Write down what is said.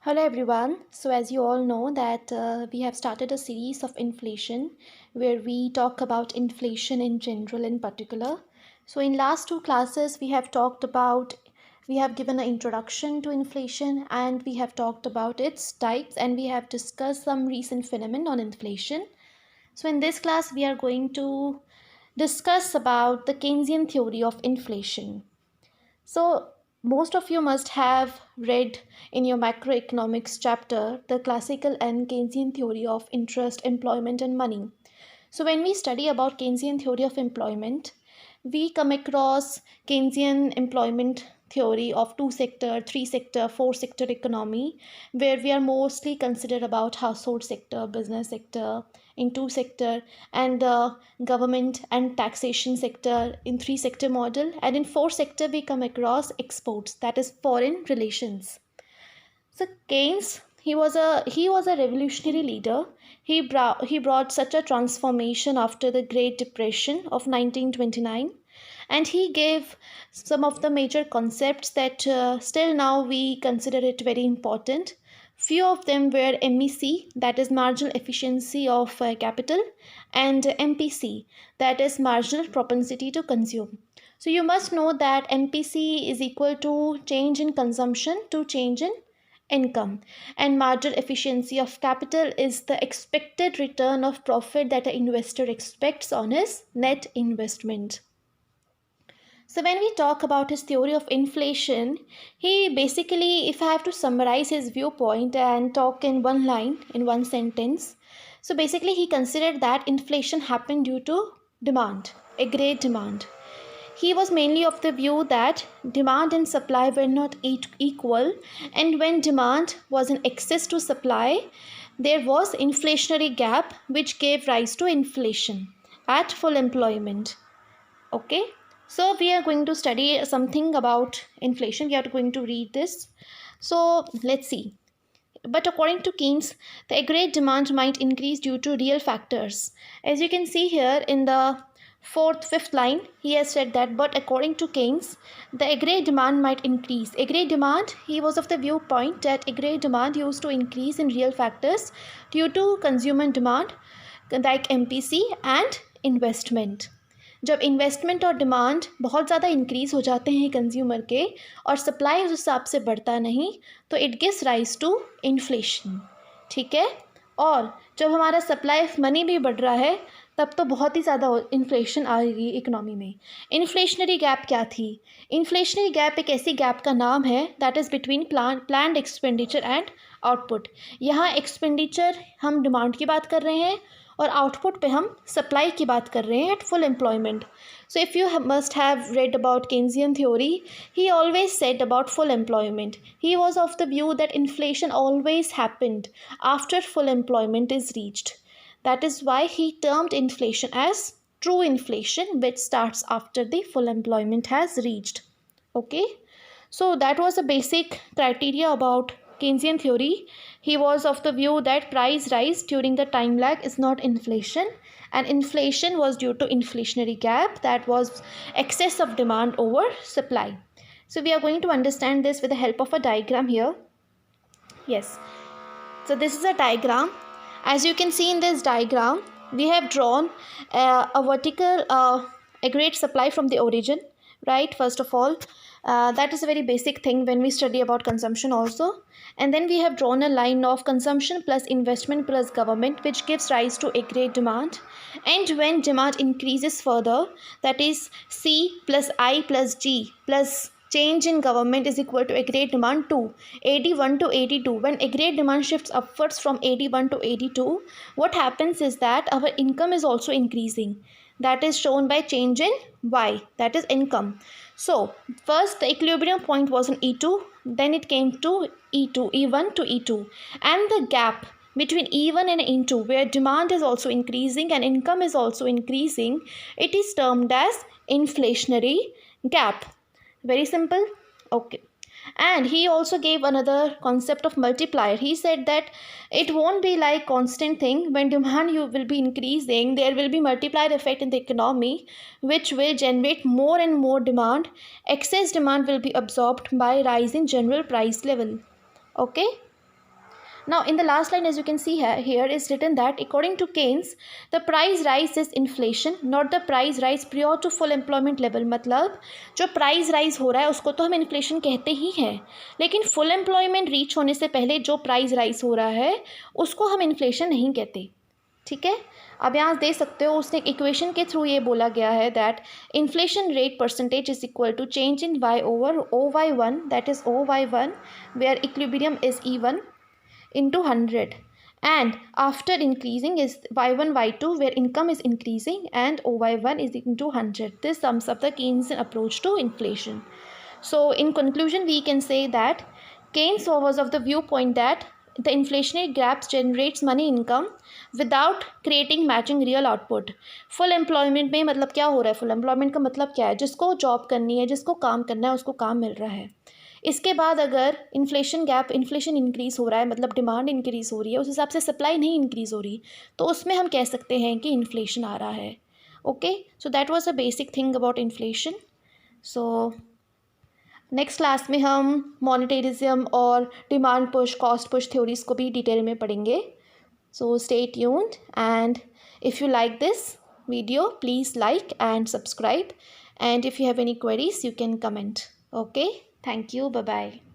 Hello everyone. So as you all know that we have started a series of inflation where we talk about inflation in general in particular. So in last two classes we have given an introduction to inflation and we have talked about its types and we have discussed some recent phenomenon on inflation. So in this class we are going to discuss about the Keynesian theory of inflation. So, most of you must have read in your macroeconomics chapter the classical and Keynesian theory of interest, employment, and money. So, when we study about Keynesian theory of employment, we come across Keynesian employment theory of two sector, three sector, four sector economy, where we are mostly considered about household sector, business sector in two sector, and government and taxation sector in three sector model, and in four sector we come across exports, that is foreign relations. So Keynes, he was a revolutionary leader. He brought such a transformation after the Great Depression of 1929, and he gave some of the major concepts that still now we consider it very important. Few of them were MEC, that is marginal efficiency of capital, and MPC, that is marginal propensity to consume. So you must know that MPC is equal to change in consumption to change in income, and marginal efficiency of capital is the expected return of profit that an investor expects on his net investment. So when we talk about his theory of inflation, he basically, if I have to summarize his viewpoint and talk in one line, in one sentence, so basically he considered that inflation happened due to demand, a great demand. He was mainly of the view that demand and supply were not equal, and when demand was in excess to supply, there was inflationary gap which gave rise to inflation at full employment. Okay, so we are going to study something about inflation. We are going to read this. So let's see. But according to Keynes, the aggregate demand might increase due to real factors. As you can see here in the fifth line, he has said that, but according to Keynes, the aggregate demand might increase. Aggregate demand, he was of the viewpoint that aggregate demand used to increase in real factors due to consumer demand like MPC and investment. जब investment और demand बहुत ज़्यादा increase हो जाते हैं consumer के और supply उस हिसाब से बढ़ता नहीं तो it gives rise to inflation. ठीक है, और जब हमारा सप्लाई ऑफ मनी भी बढ़ रहा है तब तो बहुत ही ज़्यादा इन्फ्लेशन आएगी इकोनॉमी में. इन्फ्लेशनरी गैप क्या थी? इन्फ्लेशनरी गैप एक ऐसी गैप का नाम है that is between planned expenditure and output. यहाँ एक्सपेंडिचर हम डिमांड की बात कर रहे हैं और आउटपुट पे हम सप्लाई की बात कर रहे हैं at full employment. So if you must have read about Keynesian theory, he always said about full employment. He was of the view that inflation always happened after full employment is reached. That is why he termed inflation as true inflation, which starts after the full employment has reached. Okay, so that was a basic criteria about Keynesian theory. He was of the view that price rise during the time lag is not inflation, and inflation was due to inflationary gap, that was excess of demand over supply. So we are going to understand this with the help of a diagram here. Yes, so this is a diagram. As you can see in this diagram, we have drawn a vertical aggregate supply from the origin, right? First of all, that is a very basic thing when we study about consumption also. And then we have drawn a line of consumption plus investment plus government, which gives rise to aggregate demand. And when demand increases further, that is C plus I plus G plus change in government is equal to aggregate demand to AD1 to AD2. When aggregate demand shifts upwards from AD1 to AD2, what happens is that our income is also increasing. That is shown by change in Y, that is income. So first the equilibrium point was in E2, then it came to E2, E1 to E2, and the gap between E1 and E2 where demand is also increasing and income is also increasing, it is termed as inflationary gap. Very simple. Okay, and he also gave another concept of multiplier. He said that it won't be like constant thing. When demand you will be increasing, there will be multiplier effect in the economy which will generate more and more demand. Excess demand will be absorbed by rise in general price level. Okay, Now in the last line, as you can see here is written that according to Keynes, the price rise is inflation, not the price rise prior to full employment level. मतलब जो price rise हो रहा है उसको तो हम inflation कहते ही हैं, लेकिन फुल एम्प्लॉयमेंट रीच होने से पहले जो प्राइस राइज हो रहा है उसको हम इन्फ्लेशन नहीं कहते. ठीक है. अब यहाँ दे सकते हो, उसने इक्वेशन के थ्रू ये बोला गया है that inflation rate percentage is equal to change in Y over O Y one, that is O Y one where equilibrium is E1 into 100, and after increasing is y1 y2 where income is increasing and oy1 is into 100. This sums up the Keynesian approach to inflation. So in conclusion we can say that Keynes was of the viewpoint that the inflationary gaps generates money income without creating matching real output. Full employment में मतलब क्या हो रहा है, full employment का मतलब क्या है, जिसको जॉब करनी है, जिसको काम करना है उसको काम मिल रहा है. इसके बाद अगर इन्फ्लेशन इंक्रीज़ हो रहा है, मतलब डिमांड इंक्रीज़ हो रही है, उस हिसाब से सप्लाई नहीं इंक्रीज़ हो रही, तो उसमें हम कह सकते हैं कि इन्फ्लेशन आ रहा है. Okay, so that was a basic thing about inflation. So next class में हम मॉनेटरिज्म और demand push, cost push theories को भी डिटेल में पढ़ेंगे. So stay tuned, and if you like this video, please like and subscribe, and if you have any queries you can comment. Okay, thank you, bye bye.